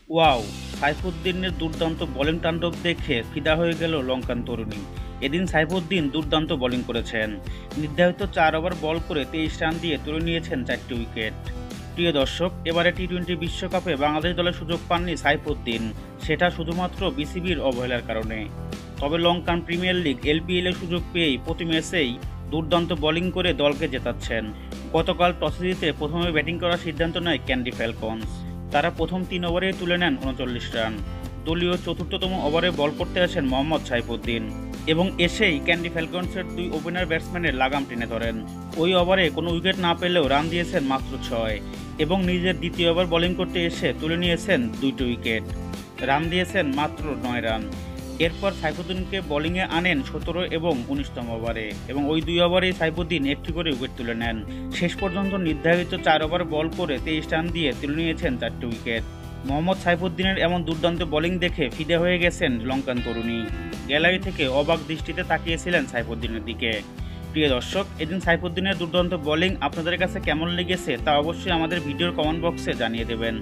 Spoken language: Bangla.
ওয়াও! সাইফুদ্দিনের দুর্দান্ত বোলিং তাণ্ডব দেখে ফিদা হয়ে গেল লঙ্কান তরুণী। এদিন সাইফুদ্দিন দুর্দান্ত বোলিং করেছেন। নির্ধারিত ৪ ওভার বল করে ২৩ রান দিয়ে তুলে নিয়েছেন ৪টি উইকেট। প্রিয় দর্শক, এবারে টি-টোয়েন্টি বিশ্বকাপে বাংলাদেশ দলে সুযোগ পাননি সাইফুদ্দিন, সেটা শুধুমাত্র বিসিবির অবহেলার কারণে। তবে লঙ্কান প্রিমিয়ার লিগ এলপিএল এর সুযোগ পেয়েই প্রতি ম্যাচেই দুর্দান্ত বোলিং করে দলকে জেতাচ্ছেন। গতকাল টসে জিতে প্রথমে ব্যাটিং করার সিদ্ধান্ত নেয় ক্যান্ডি ফ্যালকনস। তারা প্রথম ৩ ওভারেই তুলে নেন ৩৯ রান। দলীয় চতুর্থতম ওভারে বল করতে আসেন মোহাম্মদ সাইফুদ্দিন এবং এসেই ক্যান্ডি ফ্যালকনসের ২ ওপেনার ব্যাটসম্যানের লাগাম টেনে ধরেন। ওই ওভারে কোনো উইকেট না পেলেও রান দিয়েছেন মাত্র ৬ এবং নিজের দ্বিতীয় ওভার বোলিং করতে এসে তুলে নিয়েছেন ২টি উইকেট। রান দিয়েছেন মাত্র ৯ রান। এরপর সাইফুদ্দিনকে বোলিংয়ে আনেন ১৭ এবং ১৯তম ওভারে এবং ওই ২ ওভারেই সাইফুদ্দিন একটি করে উইকেট তুলে নেন। শেষ পর্যন্ত নির্ধারিত ৪ ওভার বল করে ২৩ রান দিয়ে তুলে নিয়েছেন ৪টি উইকেট। মোহাম্মদ সাইফুদ্দিনের এমন দুর্দান্ত বোলিং দেখে ফিদে হয়ে গেছেন লঙ্কান তরুণী। গ্যালারি থেকে অবাক দৃষ্টিতে তাকিয়েছিলেন সাইফুদ্দিনের দিকে। প্রিয় দর্শক, এদিন সাইফুদ্দিনের দুর্দান্ত বোলিং আপনাদের কাছে কেমন লেগেছে তা অবশ্যই আমাদের ভিডিওর কমেন্ট বক্সে জানিয়ে দেবেন।